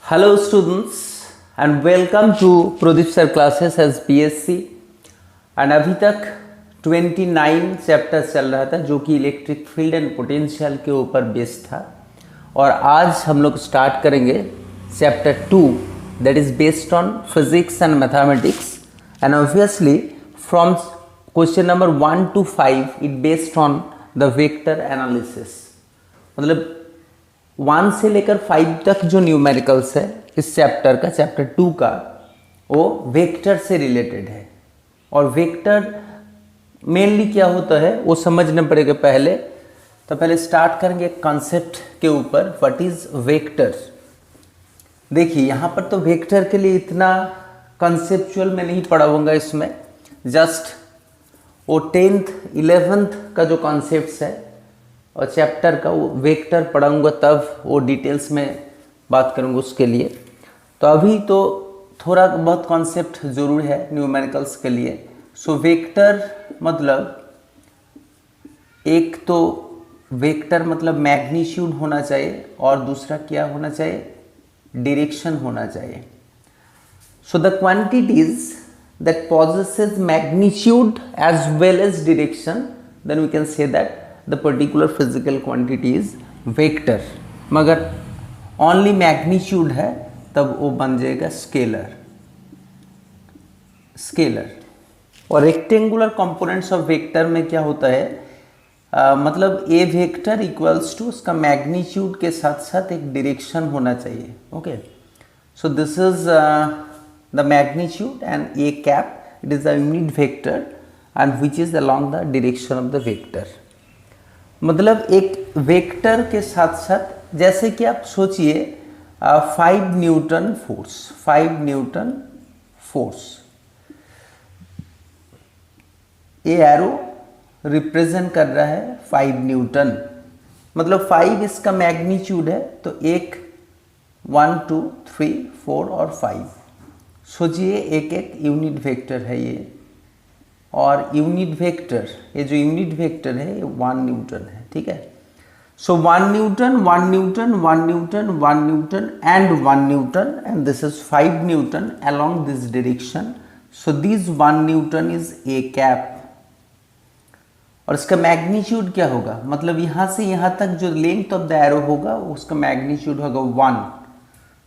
Hello students and welcome to Pradeep sir classes as BSc and अभी तक 29 chapter चल रहा था जो कि इलेक्ट्रिक फील्ड एंड पोटेंशियल के ऊपर बेस्ड था और आज हम लोग स्टार्ट करेंगे chapter 2 that is based on physics and mathematics and obviously from question number 1 to 5 it based on the vector analysis. मतलब 1 से लेकर 5 तक जो न्यूमेरिकल्स है इस चैप्टर का, चैप्टर 2 का, वो वेक्टर से रिलेटेड है। और वेक्टर मेनली क्या होता है वो समझना पड़ेगा पहले। तो पहले स्टार्ट करेंगे कॉन्सेप्ट के ऊपर, व्हाट इज वेक्टर। देखिए यहाँ पर तो वेक्टर के लिए इतना कंसेप्चुअल में नहीं पढ़ाऊंगा, इसमें जस्ट वो 10th 11th का जो कॉन्सेप्ट्स है और चैप्टर का वो वेक्टर पढ़ाऊंगा, तब वो डिटेल्स में बात करूंगा उसके लिए। तो अभी तो थोड़ा बहुत कॉन्सेप्ट जरूर है न्यूमेरिकल्स के लिए। सो वेक्टर मतलब, एक तो वेक्टर मतलब मैग्नीट्यूड होना चाहिए और दूसरा क्या होना चाहिए, डायरेक्शन होना चाहिए। So the quantities that possesses magnitude as well as direction, then we can say that the particular physical quantity is vector। मगर only magnitude है तब वो बन जाएगा स्केलर। और रेक्टेंगुलर कंपोनेंट्स ऑफ वेक्टर में क्या होता है, मतलब ए वेक्टर इक्वल्स टू उसका मैग्नीट्यूड के साथ साथ एक डायरेक्शन होना चाहिए। Okay, so this is the magnitude and A cap, it is the unit vector and which is along the direction of the vector. मतलब एक वेक्टर के साथ साथ, जैसे कि आप सोचिए 5 न्यूटन फोर्स, ये एरो रिप्रेजेंट कर रहा है 5 न्यूटन। मतलब 5 इसका मैग्नीट्यूड है, तो 1 2 3 4 और 5 सोचिए एक यूनिट वेक्टर है ये। और यूनिट वेक्टर, ये जो यूनिट वेक्टर है ये 1 न्यूटन है, ठीक है। सो 1 Newton 1 Newton 1 Newton 1 Newton and 1 Newton and this is 5 Newton along this direction. So this 1 Newton is A cap. और इसका मैग्नीट्यूड क्या होगा, मतलब यहाँ से यहाँ तक जो लेंथ ऑफ द एरो होगा उसका मैग्नीट्यूड होगा 1।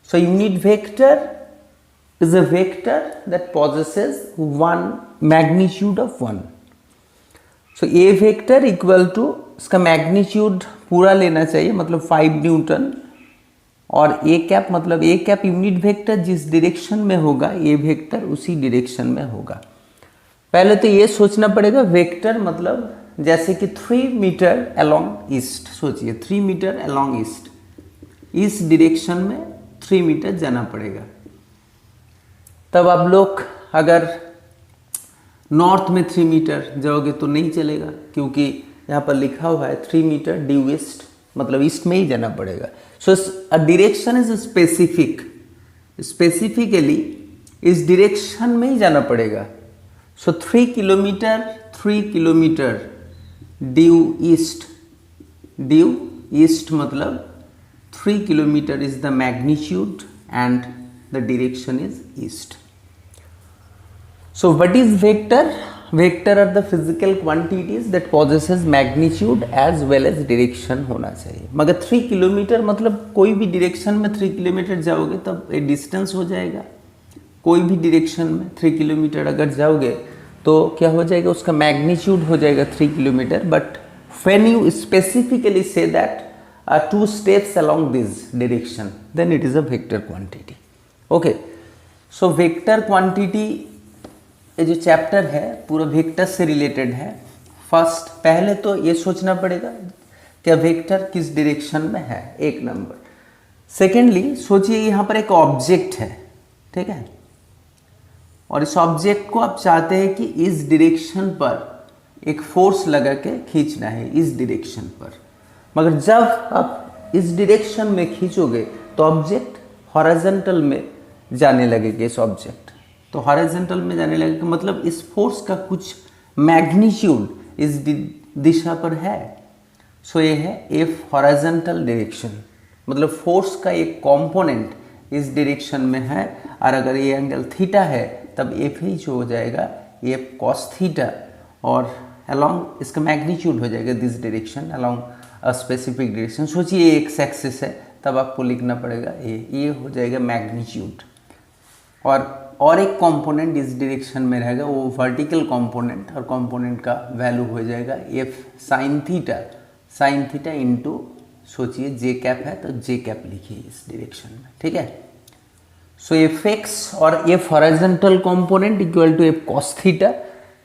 So unit vector is a vector that possesses 1 magnitude of 1। so a vector equal to, इसका मैग्नीट्यूड पूरा लेना चाहिए, मतलब 5 न्यूटन। और a कैप मतलब a कैप यूनिट वेक्टर जिस डायरेक्शन में होगा a वेक्टर उसी डायरेक्शन में होगा। पहले तो ये सोचना पड़ेगा वेक्टर मतलब, जैसे कि 3 मीटर अलोंग ईस्ट, सोचिए 3 मीटर अलोंग ईस्ट, इस डायरेक्शन में 3 मीटर जाना पड़ेगा। तब आप लोग अगर नॉर्थ में 3 मीटर जाओगे तो नहीं चलेगा, क्योंकि यहाँ पर लिखा हुआ है 3 मीटर ड्यू ईस्ट, मतलब ईस्ट में ही जाना पड़ेगा। सो डायरेक्शन इज स्पेसिफिकली इस डायरेक्शन में ही जाना पड़ेगा। सो 3 किलोमीटर ड्यू ईस्ट मतलब 3 kilometre is the magnitude and the direction is east। so what is vector? Vector are the physical quantities that possesses magnitude as well as direction होना चाहिए। मगर 3 kilometre मतलब कोई भी डायरेक्शन में 3 किलोमीटर जाओगे तब ये डिस्टेंस हो जाएगा। कोई भी डायरेक्शन में 3 किलोमीटर अगर जाओगे तो क्या हो जाएगा, उसका मैग्नीट्यूड हो जाएगा 3 kilometre. But when you specifically say that 2 steps along this direction, then it is a vector quantity। Okay, so vector quantity, ये जो चैप्टर है पूरा वेक्टर से रिलेटेड है। फर्स्ट पहले तो ये सोचना पड़ेगा क्या वेक्टर किस डायरेक्शन में है, एक नंबर। सेकेंडली सोचिए यहाँ पर एक ऑब्जेक्ट है, ठीक है, और इस ऑब्जेक्ट को आप चाहते हैं कि इस डायरेक्शन पर एक फोर्स लगा के खींचना है, इस डायरेक्शन पर। मगर जब आप इस डायरेक्शन में खींचोगे तो ऑब्जेक्ट हॉरिजॉन्टल में जाने लगेगा। इस ऑब्जेक्ट तो हॉरिजॉन्टल में जाने लगेगा, मतलब इस फोर्स का कुछ मैग्नीट्यूड इस दिशा पर है। सो ये है एफ हॉरिजॉन्टल डायरेक्शन, मतलब फोर्स का एक कंपोनेंट इस डायरेक्शन में है, और अगर ये एंगल थीटा है तब एफ ही जो हो जाएगा एफ कॉस थीटा, और अलॉन्ग इसका मैग्नीट्यूड हो जाएगा this direction along a specific direction. सोचिए एक्स एक्सिस है, तब आपको लिखना पड़ेगा ये हो जाएगा मैग्नीट्यूड। और एक कंपोनेंट इस डायरेक्शन में रहेगा, वो वर्टिकल कंपोनेंट, और कंपोनेंट का वैल्यू हो जाएगा एफ साइन थीटा इंटू, सोचिए जे कैप है तो जे कैप लिखिए इस डायरेक्शन में, ठीक है। सो एफ एक्स और F horizontal component equal to F cos theta,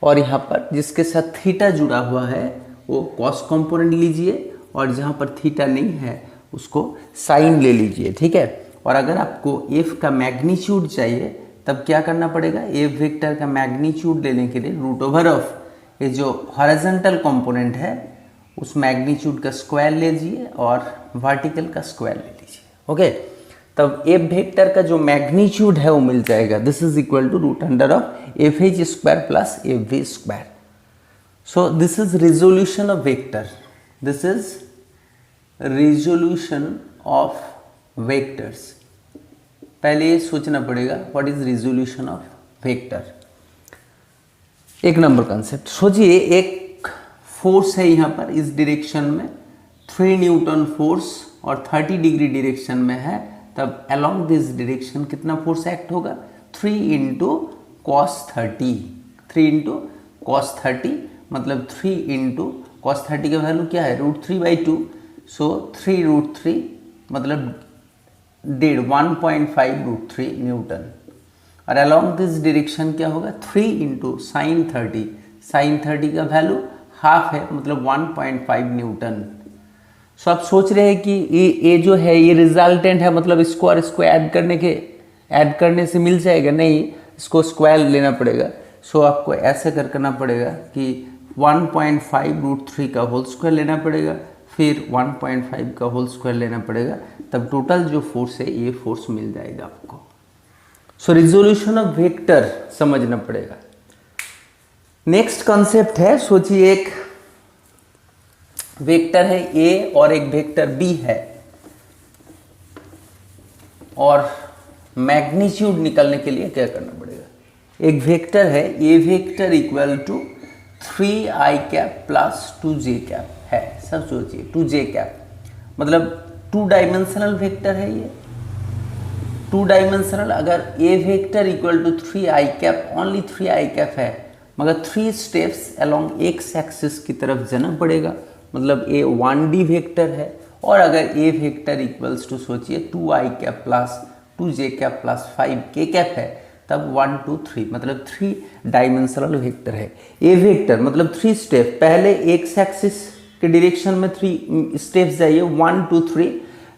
और यहाँ पर जिसके साथ थीटा जुड़ा हुआ है वो कॉस कंपोनेंट लीजिए, और जहाँ पर थीटा नहीं है उसको साइन ले लीजिए, ठीक है। और अगर आपको एफ का मैग्नीट्यूड चाहिए तब क्या करना पड़ेगा, एफ वेक्टर का मैग्नीट्यूड लेने के लिए रूट ओवर ऑफ ये जो हॉरिजॉन्टल कंपोनेंट है उस मैग्नीट्यूड का स्क्वायर लीजिए और वर्टिकल का स्क्वायर ले लीजिए, ओके। तब एफ वेक्टर का जो मैग्नीट्यूड है वो मिल जाएगा, this is equal to root under of F H square plus F V square. So this is resolution of vector, this is resolution of vectors. पहले ये सोचना पड़ेगा what is resolution of vector. एक number concept सोचिए, एक force है यहाँ पर इस डायरेक्शन में 3 न्यूटन फोर्स और 30 डिग्री डायरेक्शन में है, तब अलोंग दिस डायरेक्शन कितना फोर्स एक्ट होगा, 3 इंटू कॉस 30, 3 इंटू कॉस 30 मतलब 3 इंटू कॉस 30 का वैल्यू क्या है √3/2, सो 3√3 मतलब 1.5 √3 न्यूटन, और अलोंग दिस डायरेक्शन क्या होगा 3 इंटू साइन 30 का वैल्यू हाफ है मतलब 1.5 न्यूटन। सो आप सोच रहे हैं कि ये जो है ये रिजल्टेंट है, मतलब इसको और इसको ऐड करने से मिल जाएगा, नहीं, इसको स्क्वायर लेना पड़ेगा। सो आपको ऐसे करना पड़ेगा कि 1.5 √3 का होल स्क्वायर लेना पड़ेगा, फिर 1.5 का होल स्क्वायर लेना पड़ेगा, तब टोटल जो फोर्स है ये फोर्स मिल जाएगा आपको। सो रिजोल्यूशन ऑफ वेक्टर समझना पड़ेगा। नेक्स्ट कॉन्सेप्ट है, सोचिए एक वेक्टर है ए और एक वेक्टर बी है, और मैग्नीट्यूड निकालने के लिए क्या करना पड़ेगा। एक वेक्टर है A vector equal to 3i cap plus 2j cap है, सब सोचिए 2j कैप मतलब 2 डायमेंशनल वेक्टर है ये, 2 डायमेंशनल। अगर A vector equal to 3i cap, only 3i cap है, मगर 3 स्टेप्स अलोंग एक्स एक्सिस की तरफ जाना पड़ेगा, मतलब ए 1D वेक्टर है। और अगर ए वेक्टर इक्वल्स टू सोचिए 2i cap plus 2j cap plus 5k cap है, तब 1 2 3 मतलब 3 डायमेंशनल वेक्टर है। ए वेक्टर मतलब 3 स्टेप, पहले एक्स एक्सिस के डायरेक्शन में 3 स्टेप्स जाइए 1 2 3,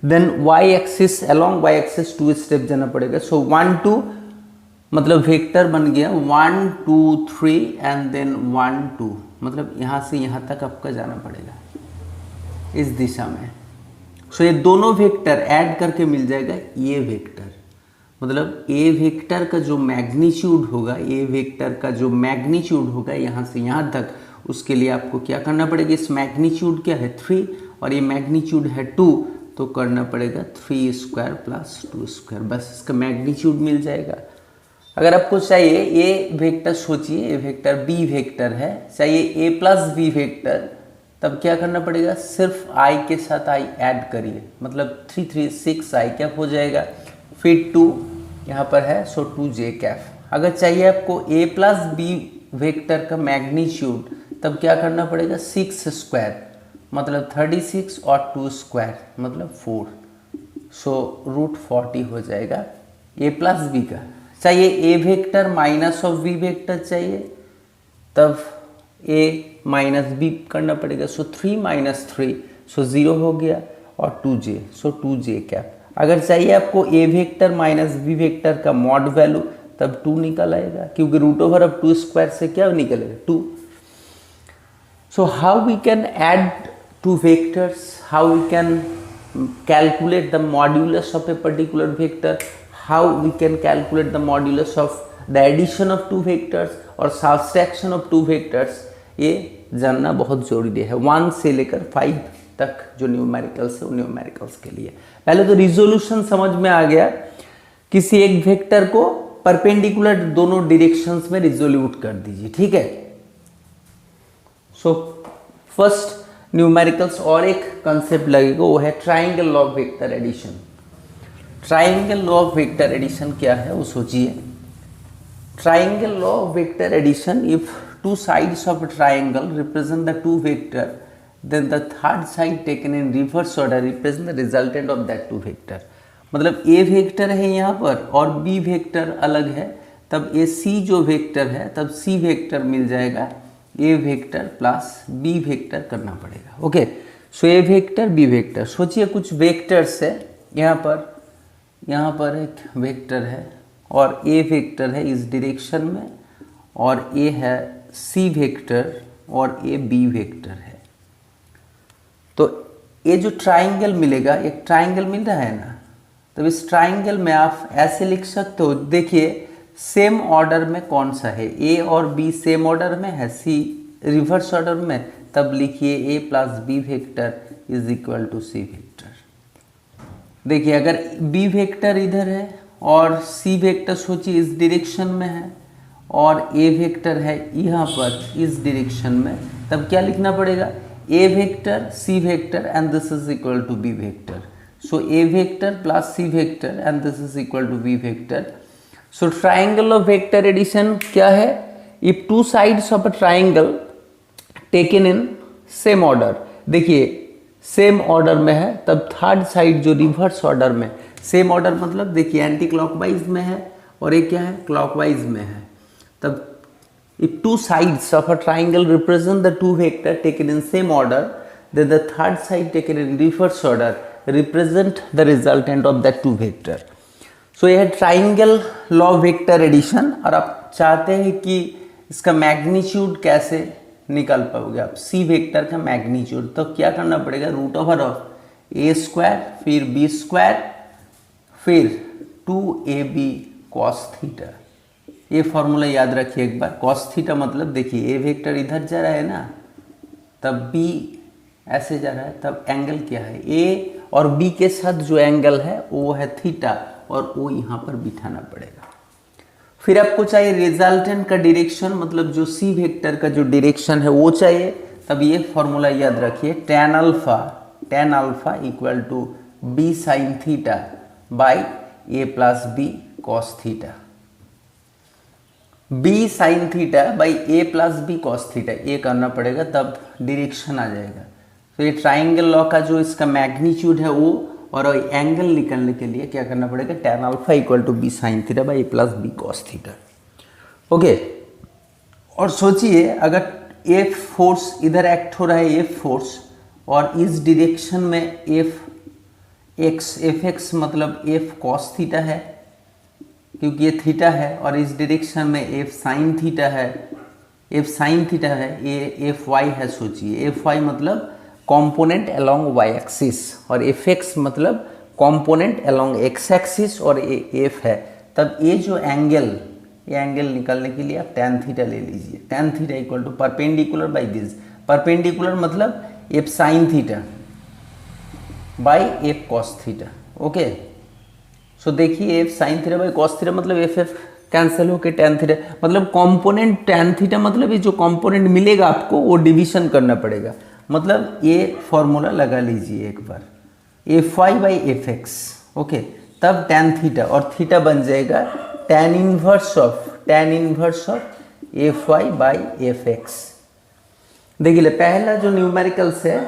then Y axis along Y axis 2 step जाना पड़ेगा। सो 1 2 मतलब वेक्टर बन गया 1 2 3 एंड देन 1 2, मतलब यहाँ से यहाँ तक आपका जाना पड़ेगा इस दिशा में। सो ये दोनों वेक्टर ऐड करके मिल जाएगा ये वेक्टर, मतलब ए वेक्टर का जो मैग्नीट्यूड होगा, ए वेक्टर का जो मैग्नीट्यूड होगा यहाँ से यहाँ तक, उसके लिए आपको क्या करना पड़ेगा, इस मैग्नीट्यूड क्या है 3 और ये मैग्नीट्यूड है 2, तो करना पड़ेगा 3 स्क्वायर प्लस 2 स्क्वायर, बस इसका मैग्नीट्यूड मिल जाएगा। अगर आपको चाहिए ए वेक्टर, सोचिए ए वेक्टर बी वेक्टर है, चाहिए ए प्लस बी वेक्टर, तब क्या करना पड़ेगा, सिर्फ आई के साथ आई ऐड करिए, मतलब 3 3 6 आई कैप हो जाएगा, फिर 2 यहाँ पर है, सो 2j कैप। अगर चाहिए आपको a प्लस बी वेक्टर का मैग्नीट्यूड, तब क्या करना पड़ेगा 6 स्क्वायर मतलब 36 और 2 स्क्वायर मतलब 4, सो √40 हो जाएगा a प्लस बी का। चाहिए a vector minus of b vector चाहिए, तब a माइनस b करना पड़ेगा, सो 3 - 3 सो 0 हो गया, और 2j सो 2j कैप। अगर चाहिए आपको a vector minus b vector का मॉड वैल्यू, तब 2 निकल आएगा, क्योंकि √2 स्क्वायर से क्या निकलेगा 2। So how we can add 2 vectors, how we can calculate the modulus of a particular vector, how we can calculate the modulus of the addition of 2 vectors और subtraction of 2 vectors, ये जानना बहुत जरूरी है 1 से लेकर 5 तक जो न्यूमेरिकल्स है, न्यूमेरिकल्स के लिए। पहले तो रिजोल्यूशन समझ में आ गया किसी एक वेक्टर को परपेंडिकुलर दोनों डायरेक्शंस में रिजोल्यूट कर दीजिए, ठीक है। सो फर्स्ट न्यूमेरिकल्स और एक कंसेप्ट लगेगा, वो है triangle law of vector addition. Triangle law of vector addition क्या है वो सोचिए। Triangle law of vector addition, if two sides of a triangle represent the two vector, then the third side taken in reverse order represent the resultant of that two vector। मतलब a vector है यहाँ पर और b vector अलग है, तब ए सी जो vector है तब c वेक्टर मिल जाएगा a vector plus b vector करना पड़ेगा। Okay, so a vector b vector, सोचिए कुछ वेक्टर्स है यहाँ पर एक वेक्टर है और a वेक्टर है इस डायरेक्शन में और a है c वेक्टर और a b वेक्टर है। तो ये जो ट्राइंगल मिलेगा, एक ट्राइंगल मिल रहा है ना, तो इस ट्राइंगल में आप ऐसे लिख सकते हो, देखिए सेम ऑर्डर में कौन सा है, a और b सेम ऑर्डर में है, c रिवर्स ऑर्डर में, तब लिखिए a plus b vector is equal to c vector. देखिए अगर b वेक्टर इधर है और c वेक्टर सोचिए इस डायरेक्शन में है और a वेक्टर है यहाँ पर इस डायरेक्शन में, तब क्या लिखना पड़ेगा, a vector c vector and this is equal to b vector. So a vector plus c vector and this is equal to b vector. So triangle of vector addition क्या है, if two sides of a triangle taken in same order, देखिए same order में है तब third side जो reverse order में, same order मतलब देखिए एंटी क्लॉकवाइज में है और ये क्या है क्लॉकवाइज में है, तब if two sides of a triangle represent the two vector taken in same order, then the third side taken in reverse order represent the resultant of that two vector। so यह triangle law vector addition. और आप चाहते हैं कि इसका magnitude कैसे निकाल पाओगे आप, सी वेक्टर का मैग्नीट्यूड, तो क्या करना पड़ेगा, root over of A square फिर बी स्क्वायर फिर 2ab cos थीटा। ये फॉर्मूला याद रखिए एक बार। कॉस थीटा मतलब देखिए ए वेक्टर इधर जा रहा है ना, तब बी ऐसे जा रहा है, तब एंगल क्या है, ए और बी के साथ जो एंगल है वो है थीटा और वो यहाँ पर बिठाना पड़ेगा। फिर आपको चाहिए रिजल्टेंट का डायरेक्शन, मतलब जो सी वेक्टर का जो डायरेक्शन है वो चाहिए, तब ये फॉर्मूला याद रखिए, tan alpha equal to B sine theta by A plus B cos theta. B sine theta by A plus B cos theta, ये करना पड़ेगा तब डायरेक्शन आ जाएगा। तो ये ट्राइंगल लॉ का जो इसका मैग्नीट्यूड है वो और एंगल निकालने के लिए क्या करना पड़ेगा, tan alpha equal to B sine theta by A plus B cos theta. Okay, और सोचिए अगर एफ फोर्स इधर एक्ट हो रहा है, एफ फोर्स, और इस डायरेक्शन में एफ एक्स मतलब एफ कॉस थीटा है क्योंकि ये थीटा है, और इस डायरेक्शन में एफ साइन थीटा है, ये एफ वाई है। सोचिए एफ वाई मतलब कंपोनेंट अलोंग वाई एक्सिस और एफ एक्स मतलब कंपोनेंट अलोंग एक्स एक्सिस और ये एफ है, तब ये जो एंगल, ये एंगल निकालने के लिए आप टेन थीटा ले लीजिए। Tan theta equal to perpendicular by this, perpendicular मतलब F sine theta by F cos theta. Okay, so देखिए F sine theta by cos theta मतलब एफ कैंसिल होकर टेन थीटा, मतलब कंपोनेंट टेन थीटा मतलब ये जो कंपोनेंट मिलेगा आपको वो डिवीजन करना पड़ेगा, मतलब ये फॉर्मूला लगा लीजिए एक बार, F Y by F X. Okay, तब टेन थीटा और थीटा बन जाएगा tan inverse of F Y by F X. देखिए पहला जो न्यूमेरिकल्स है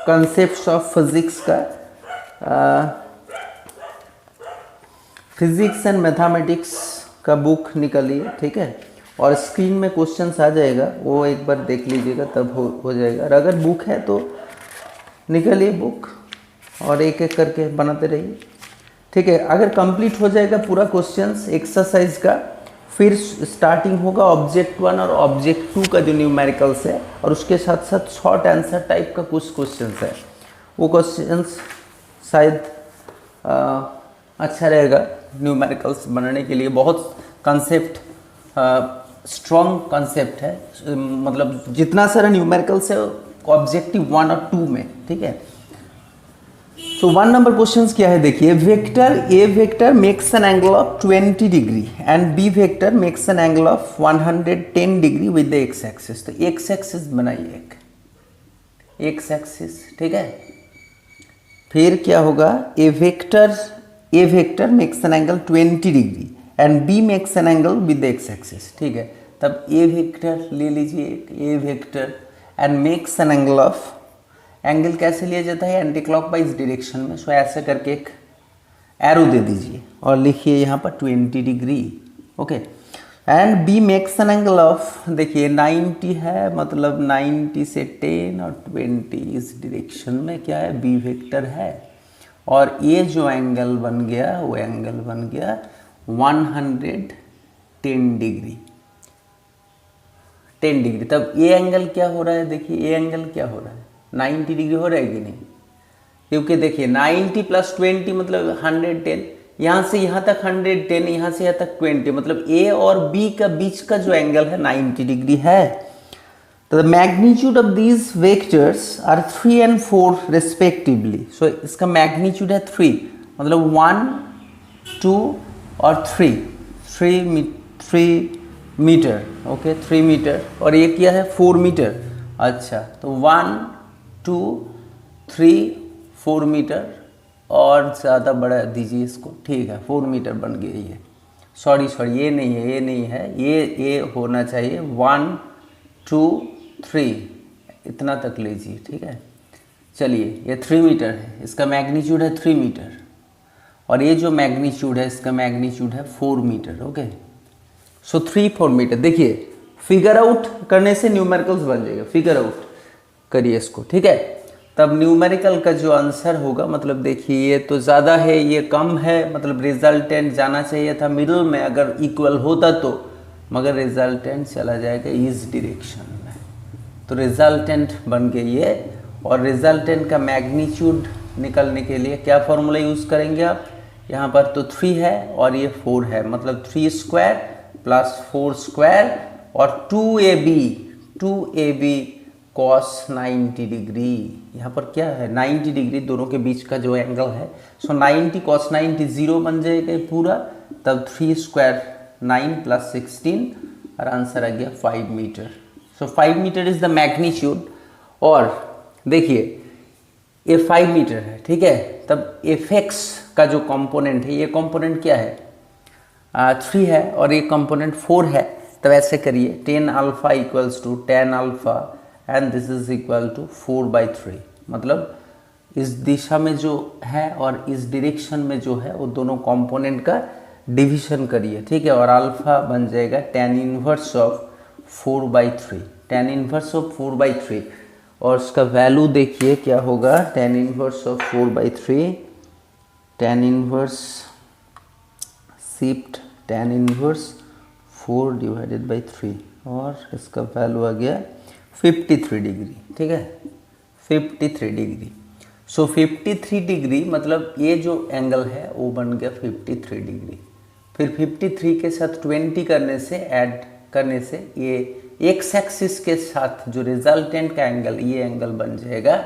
कॉन्सेप्ट्स ऑफ फिजिक्स का, फिजिक्स एंड मैथमेटिक्स का बुक निकालिए, ठीक है, और स्क्रीन में क्वेश्चंस आ जाएगा, वो एक बार देख लीजिएगा तब हो जाएगा। और अगर बुक है तो निकालिए बुक और एक एक करके बनाते रहिए, ठीक है। अगर कंप्लीट हो जाएगा पूरा क्वेश्चंस एक्सरसाइज का, फिर स्टार्टिंग होगा ऑब्जेक्ट 1 और ऑब्जेक्ट 2 का जो न्यूमेरिकल्स है, और उसके साथ साथ शॉर्ट आंसर टाइप का कुछ क्वेश्चंस है। वो क्वेश्चंस शायद अच्छा रहेगा न्यूमेरिकल्स बनाने के लिए। बहुत कंसेप्ट स्ट्रॉन्ग कंसेप्ट है, मतलब जितना सारा न्यूमेरिकल्स है ऑब्जेक्टिव 1 और 2 में, ठीक है। सो 1 नंबर क्वेश्चन क्या है, देखिए vector A vector makes an angle of 20 degree and B vector makes an angle of 110 degree with the X axis. तो एक्स एक्सिस बनाइए, एक एक्स एक्सिस, ठीक है। फिर क्या होगा, A vector makes an angle 20 degree and B makes an angle with X axis, ठीक है। तब ए वेक्टर ले लीजिए, एक A vector and makes an angle of, angle कैसे लिया जाता है, एंटी क्लॉकवाइज डायरेक्शन में। सो ऐसे करके एक एरो दे दीजिए और लिखिए यहाँ पर 20 degree, okay. And B makes an angle of, देखिए 90 है, मतलब 90 से 10 और 20 इस डायरेक्शन में क्या है, बी वेक्टर है। और ये जो एंगल बन गया वो एंगल बन गया 110 डिग्री, 10 डिग्री। तब ये एंगल क्या हो रहा है, देखिए ये एंगल क्या हो रहा है, 90 डिग्री हो रहा है कि नहीं, क्योंकि देखिए 90 + 20 मतलब 110, यहाँ से यहाँ तक 110, यहाँ से यहाँ तक 20, मतलब ए और बी का बीच का जो एंगल है 90 डिग्री है। तो the magnitude of these vectors are 3 and 4 respectively. So इसका मैग्नीट्यूड है 3, मतलब 1, 2 और 3 मीटर, ओके 3 मीटर। और ये क्या है, 4 मीटर। अच्छा, तो 1, 2, 3, 4 मीटर और ज़्यादा बढ़ा दीजिए इसको, ठीक है 4 मीटर बन गया ये। सॉरी ये नहीं है, ये होना चाहिए 1, 2, 3 इतना तक लीजिए, ठीक है। चलिए ये 3 मीटर है, इसका मैग्नीट्यूड है 3 मीटर, और ये जो मैग्नीट्यूड है इसका मैग्नीट्यूड है 4 मीटर, ओके। सो 3, 4 मीटर। देखिए फिगर आउट करने से न्यूमेरिकल्स बन जाएगा, फिगर आउट करिए इसको, ठीक है। तब न्यूमेरिकल का जो आंसर होगा, मतलब देखिए ये तो ज़्यादा है, ये कम है, मतलब रिजल्टेंट जाना चाहिए था मिडिल में अगर इक्वल होता तो, मगर रिजल्टेंट चला जाएगा इस डायरेक्शन में। तो रिजल्टेंट बन गई ये, और रिजल्टेंट का मैग्नीट्यूड निकलने के लिए क्या फॉर्मूला यूज़ करेंगे आप, यहाँ पर तो 3 है और ये 4 है, मतलब 3 स्क्वायर प्लस 4 स्क्वायर और 2ab cos 90 डिग्री। यहाँ पर क्या है, 90 डिग्री दोनों के बीच का जो एंगल है। सो 90 cos 90 0 बन जाएगा पूरा, तब 3 स्क्वायर 9 + 16 और आंसर आ गया 5 metre. So 5 metre is the magnitude. और देखिए ये 5 मीटर है, ठीक है। तब एफेक्स का जो कंपोनेंट है, ये कंपोनेंट क्या है, 3 है और ये कंपोनेंट 4 है। तब ऐसे करिए, 10 alpha = 10 alpha and this is equal to 4/3, मतलब इस दिशा में जो है और इस डायरेक्शन में जो है वो दोनों कंपोनेंट का डिवीजन करिए, ठीक है। और अल्फा बन जाएगा tan inverse of 4/3, tan inverse of 4/3। और उसका वैल्यू देखिए क्या होगा, tan inverse of 4/3, tan inverse shift tan inverse 4/3, और इसका वैल्यू आ गया 53 डिग्री, ठीक है 53 डिग्री। सो 53 डिग्री मतलब ये जो एंगल है वो बन गया 53 डिग्री। फिर 53 के साथ 20 करने से, ऐड करने से ये एक्स एक्सिस के साथ जो रिजल्टेंट का एंगल, ये एंगल बन जाएगा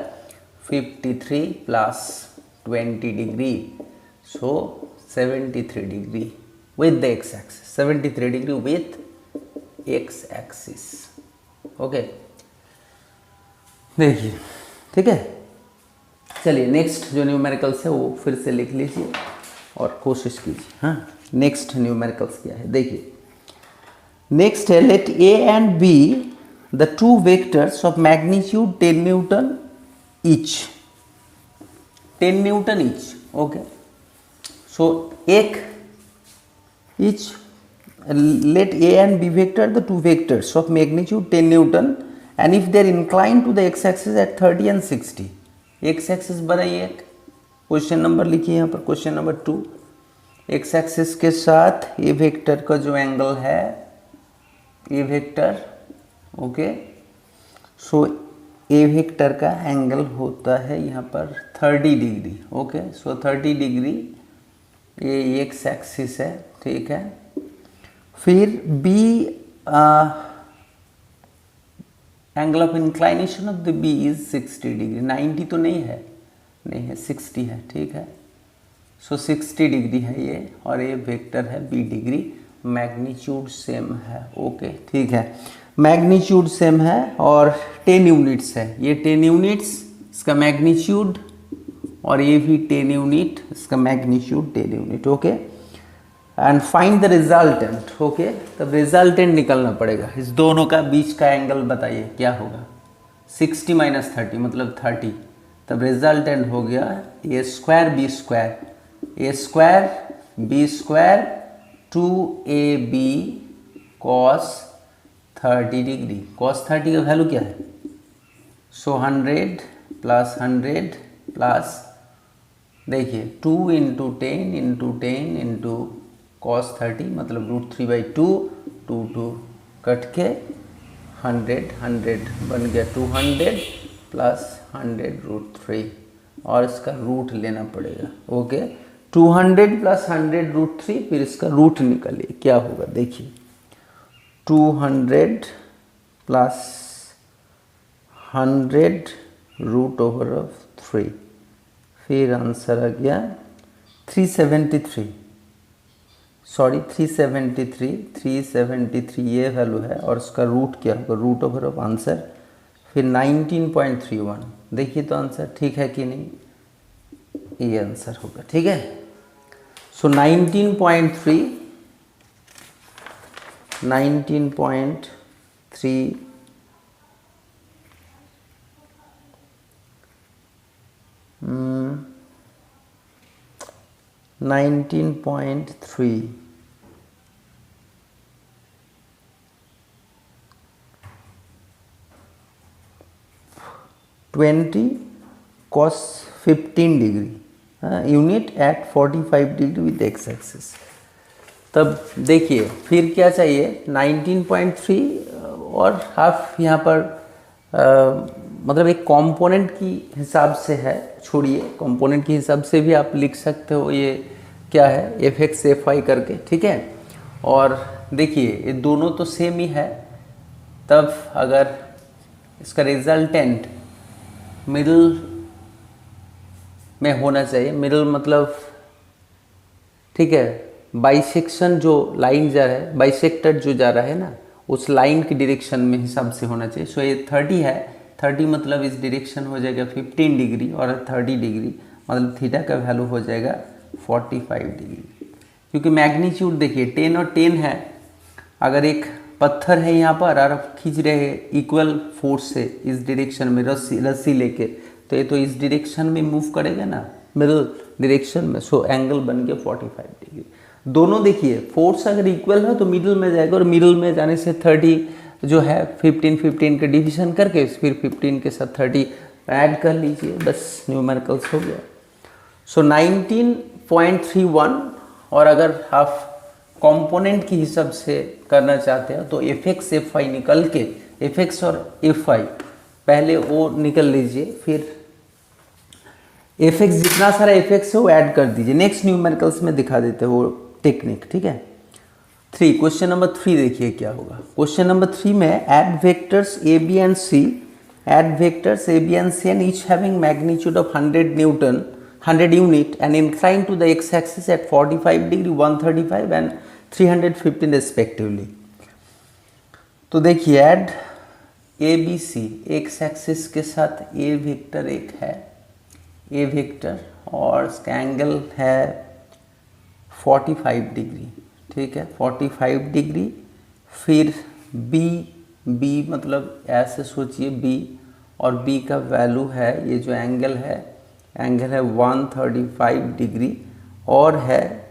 53 + 20 degree. So 73 degree with the X axis, 73 degree with x axis, okay. देखिए, ठीक है। चलिए नेक्स्ट जो न्यूमेरिकल्स है वो फिर से लिख लीजिए और कोशिश कीजिए। हाँ, नेक्स्ट न्यूमेरिकल्स क्या है, देखिए नेक्स्ट है, let A and B the 2 vectors of magnitude 10 newton each, 10 newton each, okay. So एक each, let A and B vector the 2 vectors of magnitude 10 Newton and if they are inclined to the x-axis at 30 and 60, x-axis बनाइए, question number लिखिए यहाँ पर, question number 2। x-axis के साथ A vector का जो angle है, A vector, okay. So A vector का एंगल होता है यहाँ पर 30 डिग्री, ओके। सो 30 डिग्री ये x-axis है, ठीक है। फिर B angle of inclination of the B is 60 degree, 90 तो नहीं है, नहीं है, 60 है, ठीक है। सो 60 डिग्री है ये, और ये वेक्टर है b डिग्री, मैग्नीट्यूड सेम है, ओके ठीक है। मैग्नीट्यूड सेम है और 10 यूनिट्स है, ये 10 यूनिट्स इसका मैग्नीट्यूड, और ये भी 10 यूनिट इसका magnitude 10 unit, okay. And find the resultant, okay. तब रिजल्टेंट निकलना पड़ेगा, इस दोनों का बीच का एंगल बताइए क्या होगा। 60 माइनस 30 मतलब 30, तब रिजल्टेंट हो गया A square B square, A square B square 2ab cos 30 degree. cos 30 का वैल्यू क्या है, सो 100 प्लस 100 प्लस, देखिए 2 इंटू 10 इंटू 10 इंटू cos 30 मतलब √3/2, 2 कट के 100 बन गया 200 प्लस 100√3, और इसका रूट लेना पड़ेगा, ओके। 200 प्लस 100√3, फिर इसका रूट निकालिए क्या होगा, देखिए 200 प्लस 100√3, फिर आंसर आ गया 373, सॉरी 373 ये वैल्यू है, और उसका रूट क्या होगा, रूट ओवर ऑफ आंसर, फिर 19.31। देखिए तो आंसर ठीक है कि नहीं, ये आंसर होगा, ठीक है। So 19.3 19.3 20 cos 15 degree unit at 45 degree with X axis. तब देखिए फिर क्या चाहिए, 19.3 और हाफ यहाँ पर मतलब एक कंपोनेंट की हिसाब से है, छोड़िए कंपोनेंट के हिसाब से भी आप लिख सकते हो, ये क्या है fx fy करके, ठीक है। और देखिए ये दोनों तो सेम ही है, तब अगर इसका रिजल्टेंट मिडल में होना चाहिए, मिडल मतलब ठीक है, बाइसेक्शन जो लाइन जा रहा है, बाइसेक्टर जो जा रहा है ना, उस लाइन की डायरेक्शन में हिसाब से होना चाहिए। सो ये 30 है, 30 मतलब इस डायरेक्शन हो जाएगा 15 डिग्री, और 30 डिग्री मतलब थीटा का वैल्यू हो जाएगा 45 डिग्री। क्योंकि मैग्नीट्यूड देखिए 10 और 10 है, अगर एक पत्थर है यहाँ पर और आप खींच रहे हैं इक्वल फोर्स से इस डायरेक्शन में रस्सी लेके, तो ये तो इस डायरेक्शन में मूव करेगा ना, मिडल डायरेक्शन में, सो एंगल बन गया 45 डिग्री। दोनों देखिए फोर्स अगर इक्वल है तो मिडल में जाएगा, और मिडल में जाने से 30 जो है 15 का डिवीजन करके फिर 15 के साथ 30 ऐड कर लीजिए, बस न्यूमेरिकल्स हो गया। सो 19.31, और अगर आप कंपोनेंट की हिसाब से करना चाहते हैं तो fx fy निकल के, fx और fy पहले वो निकल लीजिए, फिर fx जितना सारा fx है वो ऐड कर दीजिए। नेक्स्ट न्यूमेरिकल्स में दिखा देते हैं वो टेक्निक, ठीक है। 3 क्वेश्चन नंबर 3 देखिए क्या होगा। क्वेश्चन नंबर 3 में add vectors a b and c, add vectors a b and c and each having magnitude of 100 unit and inclined to the x-axis at 45 degree, 135 and 315 respectively। तो देखिए add A B C, X axis के साथ ए vector एक है, A vector, और इसका angle है 45 degree, ठीक है 45 डिग्री। फिर बी मतलब ऐसे सोचिए बी, और बी का वैल्यू है, ये जो एंगल है 135 डिग्री, और है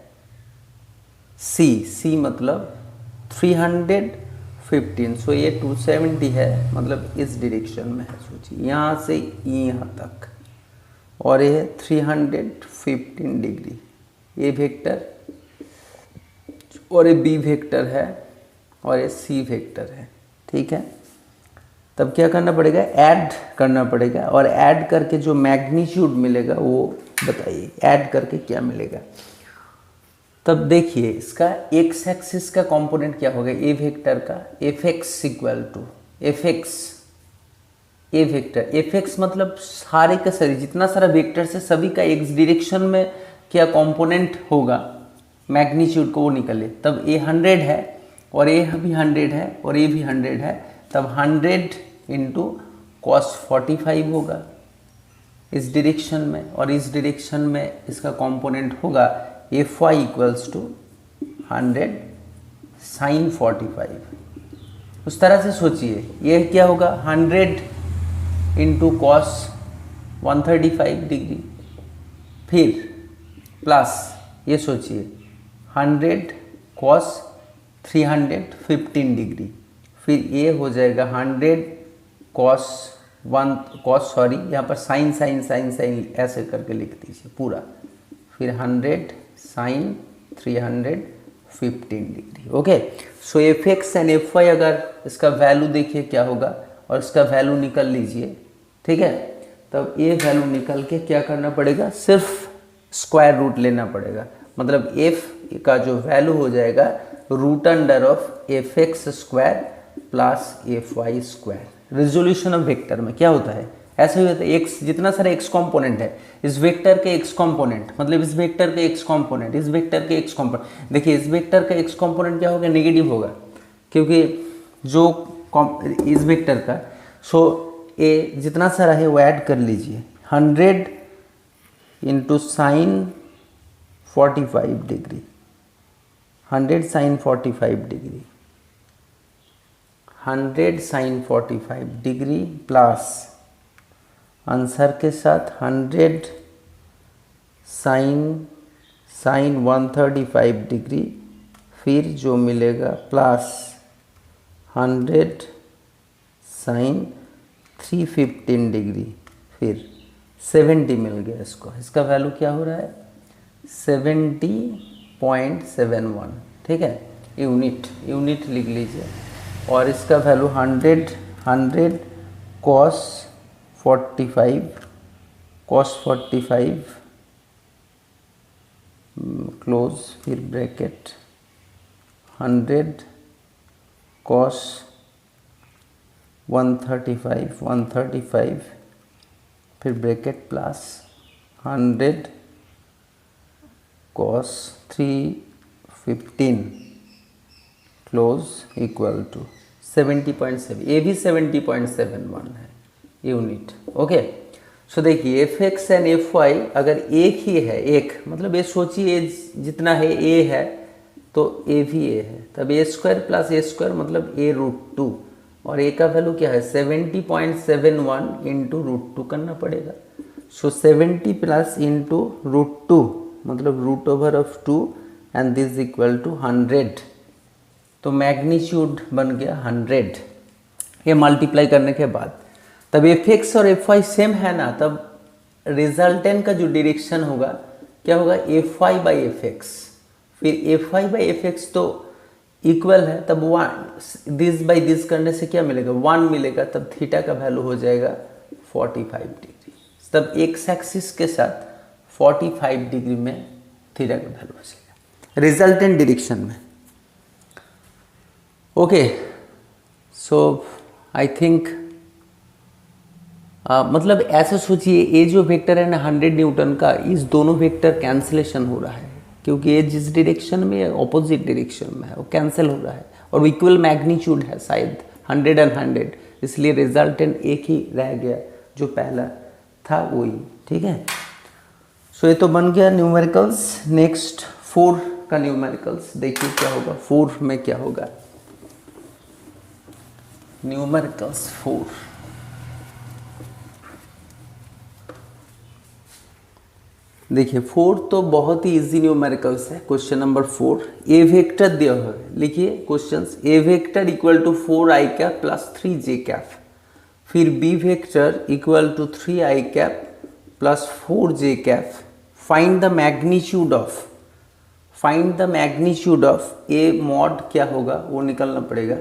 सी मतलब 315, सो ये 270 है, मतलब इस डायरेक्शन में है, सोचिए यहाँ से यहाँ तक, और ये 315 डिग्री, ये वेक्टर, और ये बी वेक्टर है, और ये सी वेक्टर है, ठीक है। तब क्या करना पड़ेगा, ऐड करना पड़ेगा, और ऐड करके जो मैग्नीट्यूड मिलेगा वो बताइए, ऐड करके क्या मिलेगा। तब देखिए इसका एक्स एक्सिस का कंपोनेंट क्या होगा, ए वेक्टर का, F X equal to F X A vector, F X मतलब सारे का सारे जितना सारा वेक्टर है सभी का एक्स डायरेक्शन में क्या कंपोनेंट होगा मैग्नीट्यूड को वो निकले, तब ए 100 है और ए भी 100 है और ए भी 100 है, तब 100 इंटू कॉस 45 होगा इस डायरेक्शन में, और इस डायरेक्शन में इसका कंपोनेंट होगा F Y equals to 100 sine 45। उस तरह से सोचिए, ये क्या होगा 100 इंटू कॉस 135 डिग्री, फिर प्लस ये सोचिए 100 कॉस 315 डिग्री, फिर ये हो जाएगा 100 सॉरी यहाँ पर साइन साइन साइन साइन ऐसे करके लिख दीजिए पूरा, फिर 100 sine 315 degree. Okay, so F X and F Y अगर इसका वैल्यू देखिए क्या होगा और इसका वैल्यू निकल लीजिए, ठीक है। तब ये वैल्यू निकल के क्या करना पड़ेगा, सिर्फ स्क्वायर रूट लेना पड़ेगा, मतलब एफ का जो वैल्यू हो जाएगा root under of F X square plus F Y square. Resolution of vector में क्या होता है, ऐसा ही होता है, एक्स जितना सारा एक्स कंपोनेंट है इस वेक्टर के एक्स कंपोनेंट, मतलब इस वेक्टर के एक्स कंपोनेंट, इस वेक्टर के एक्स कंपोनेंट, देखिए इस वेक्टर का एक्स कंपोनेंट क्या होगा, नेगेटिव होगा, क्योंकि जो इस वेक्टर का सो ए जितना सारा है वो ऐड कर लीजिए, 100 into sine 45 degree, 100 sine 45 degree, 100 sine 45 degree plus answer के साथ 100 साइन 135 डिग्री, फिर जो मिलेगा प्लस 100 साइन 315 डिग्री, फिर 70 मिल गया इसको, इसका वैल्यू क्या हो रहा है 70.71, ठीक है, यूनिट लिख लीजिए, और इसका वैल्यू 100 कॉस 45 क्लोज, फिर ब्रैकेट 100 कॉस 135 फिर bracket plus 100 cos 315 close equal to 70.7, ये भी 70.71 है यूनिट। ओके, सो देखिए F X and F Y अगर एक ही है, एक मतलब ये सोचिए जितना है ए है तो ए भी ए है, तब ए स्क्वायर प्लस ए स्क्वायर मतलब ए रूट 2, और ए का वैल्यू क्या है 70.71 इंटू रूट 2 करना पड़ेगा। सो 70 प्लस इंटू रूट 2 मतलब root over of 2 and this equal to 100, तो मैग्नीट्यूड बन गया 100। ये मल्टीप्लाई करने के बाद तब एफ एक्स और एफ वाई सेम है ना, तब रिजल्टेंट का जो डायरेक्शन होगा क्या होगा F Y by F X, फिर F Y by F X तो इक्वल है, तब 1 दिस बाई दिस करने से क्या मिलेगा 1 मिलेगा, तब थीटा का वैल्यू हो जाएगा 45 डिग्री, तब एक्स एक्सिस के साथ 45 डिग्री में थीटा का वैल्यू हो जाएगा रिजल्टेंट डायरेक्शन में। ओके, सो आई थिंक मतलब ऐसे सोचिए ये जो वेक्टर है ना 100 न्यूटन का, इस दोनों वेक्टर कैंसिलेशन हो रहा है क्योंकि ये जिस डायरेक्शन में है ऑपोजिट डायरेक्शन में है, वो कैंसिल हो रहा है और इक्वल मैग्नीट्यूड है शायद 100 एंड 100, इसलिए रिजल्टेंट एक ही रह गया जो पहला था वही, ठीक है। सो ये तो बन गया न्यूमेरिकल्स। नेक्स्ट 4 का न्यूमेरिकल्स देखिए क्या होगा, 4 में क्या होगा न्यूमेरिकल्स 4। देखिए 4 तो बहुत ही इजी न्यूमेरिकल्स है। क्वेश्चन नंबर 4, ए वेक्टर दिया हुआ है, लिखिए questions, A vector equal to 4i cap plus 3j cap, फिर B vector equal to 3i cap plus 4j cap, find the magnitude of A mod क्या होगा वो निकलना पड़ेगा,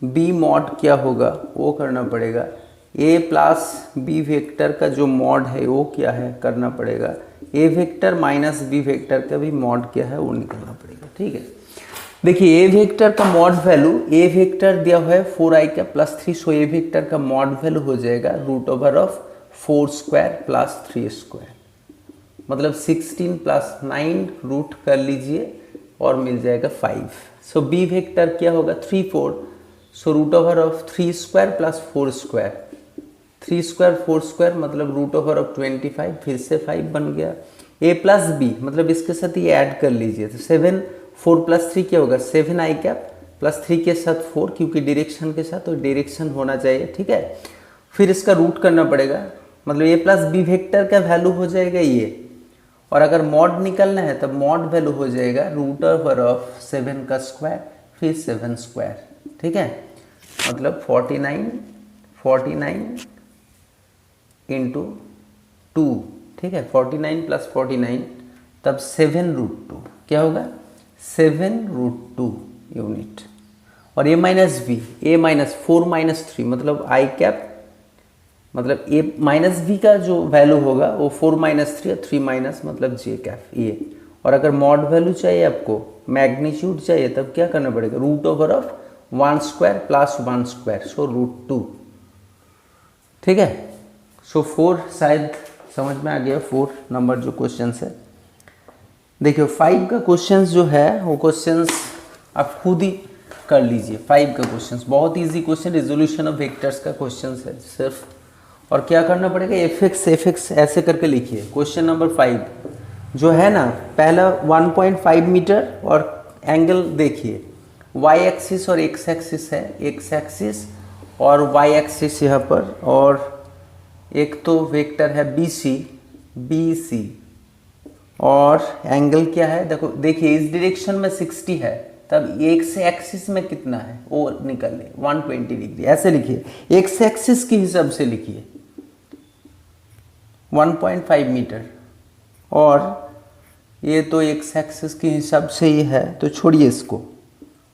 बी मॉड क्या होगा वो करना पड़ेगा, ए प्लस बी वेक्टर का जो मॉड है वो क्या है करना पड़ेगा, ए वेक्टर माइनस बी वेक्टर का भी मॉड क्या है वो निकलना पड़ेगा, ठीक है। देखिए ए वेक्टर का मॉड वैल्यू, ए वेक्टर दिया हुआ है 4i का प्लस 3, सो ए वेक्टर का मॉड वैल्यू हो जाएगा root over of 4 square plus 3 square, मतलब 16 प्लस 9 रूट कर लीजिए और मिल जाएगा 5। सो बी वेक्टर क्या होगा 3 4, so root over of 3 square plus 4 square, 3 square 4 square मतलब रूट ओवर ऑफ 25, फिर से 5 बन गया। ए प्लस बी मतलब इसके साथ ये ऐड कर लीजिए, तो 7 4 प्लस 3 क्या होगा 7i कैप प्लस 3 के साथ 4, क्योंकि डायरेक्शन के साथ तो डायरेक्शन होना चाहिए, ठीक है। फिर इसका रूट करना पड़ेगा, मतलब ए प्लस बी वेक्टर का वैल्यू हो जाएगा ये, और अगर मॉड निकलना है तब मॉड वैल्यू हो जाएगा रूट ओवर ऑफ 7 का स्क्वायर फिर 7 स्क्वायर, ठीक है, मतलब 49 इंटू 2, ठीक है, 49 प्लस 49 तब 7√2 क्या होगा 7√2 यूनिट। और ए माइनस बी, ए माइनस 4 माइनस 3 मतलब आई कैप, मतलब ए माइनस बी का जो वैल्यू होगा वो 4 माइनस 3 और 3 माइनस मतलब जे कैप ये। और अगर मॉड वैल्यू चाहिए आपको, मैग्नीट्यूड चाहिए, तब क्या करना पड़ेगा root over of 1 square plus 1 square, so √2, ठीक है। सो 4 शायद समझ में आ गया, 4 नंबर जो क्वेश्चन है। देखिए 5 का क्वेश्चन जो है वो क्वेश्चन आप खुद ही कर लीजिए। 5 का क्वेश्चन बहुत easy question, resolution of vectors का क्वेश्चन है सिर्फ। और क्या करना पड़ेगा एफ एक्स ऐसे करके लिखिए। क्वेश्चन नंबर 5 जो है ना, पहला 1.5 मीटर और एंगल देखिए, वाई एक्सिस और एक्स एक्सिस है, एक्स एक्सिस और वाई एक्सिस यहाँ पर, और एक तो वेक्टर है बी सी और एंगल क्या है, देखो देखिए इस डायरेक्शन में 60 है, तब एक्स एक्सिस में कितना है वो निकल ले 120 डिग्री, ऐसे लिखिए, एक्स एक्सिस के हिसाब से लिखिए 1.5 मीटर, और ये तो एक्स एक्सिस के हिसाब से ही है तो छोड़िए इसको,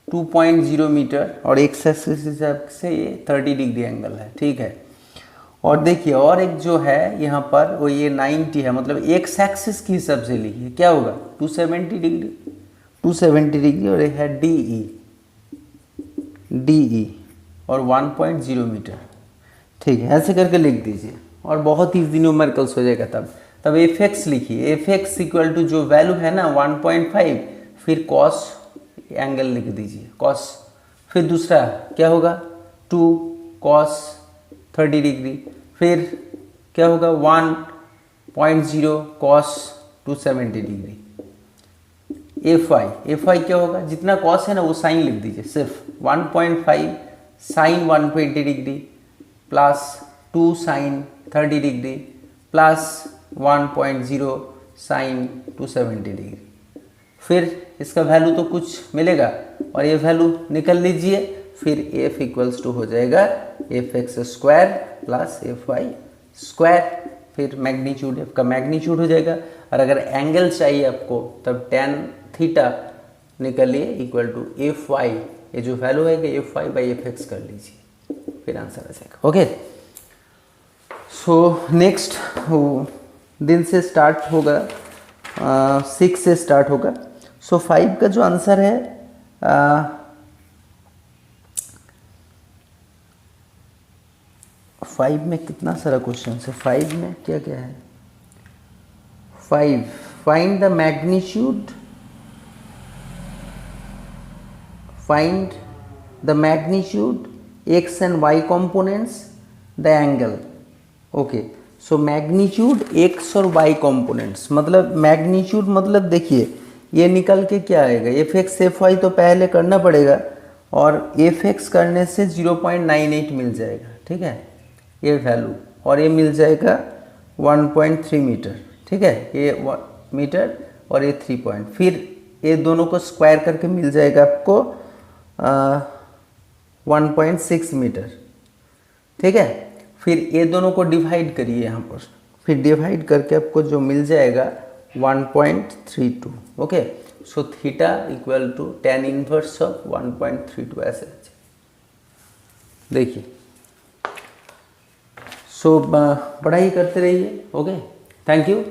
2.0 मीटर और एक्स एक्सिस हिसाब से ये 30 डिग्री एंगल है, ठीक है। और देखिए और एक जो है यहाँ पर वो ये 90 है, मतलब एक्स एक्सिस के हिसाब से लिखिए क्या होगा 270 डिग्री, और ये है डी और 1.0 मीटर, ठीक है, ऐसे करके लिख दीजिए और बहुत इजी न्यूमेरिकल्स हो जाएगा। तब एफ एक्स लिखिए, एफ एक्स इक्वल टू जो वैल्यू है ना 1.5, फिर कॉस एंगल लिख दीजिए कॉस, फिर दूसरा क्या होगा 2 कॉस 30 डिग्री, फिर क्या होगा 1.0 कॉस 270 डिग्री। एफ आई क्या होगा, जितना कॉस है ना वो साइन लिख दीजिए, सिर्फ 1.5 sine 120 degree plus 2 sine 30 degree plus 1.0 sine 270 degree. फिर इसका वैल्यू तो कुछ मिलेगा और ये वैल्यू निकल लीजिए, फिर एफ इक्वल्स टू हो जाएगा F X square plus F Y square, फिर मैग्नीट्यूड एफ का मैग्नीट्यूड हो जाएगा। और अगर एंगल चाहिए आपको तब tan थीटा निकलिए इक्वल टू एफ वाई, ये जो वैल्यू है F Y by F X कर लीजिए, फिर आंसर आ जाएगा। ओके, सो नेक्स्ट दिन से स्टार्ट होगा, 6 से स्टार्ट होगा। सो 5 का जो आंसर है 5 में कितना सारा क्वेश्चन है, 5 में क्या क्या है, 5 find the magnitude X and Y components the angle. Okay, so magnitude X और वाई कंपोनेंट्स, मतलब मैग्नीट्यूड मतलब देखिए ये निकल के क्या आएगा, एफ एक्स एफ वाई तो पहले करना पड़ेगा और एफ एक्स करने से 0.98 मिल जाएगा, ठीक है ये वैल्यू, और ये मिल जाएगा 1.3 मीटर, ठीक है ये मीटर और ये 3 पॉइंट, फिर ये दोनों को स्क्वायर करके मिल जाएगा आपको 1.6 मीटर, ठीक है। फिर ये दोनों को डिवाइड करिए यहाँ पर, फिर डिवाइड करके आपको जो मिल जाएगा 1.32। Okay, so theta equal to tan inverse of 1.32 ऐसे देखिए। सो पढ़ाई करते रहिए। Okay, thank you.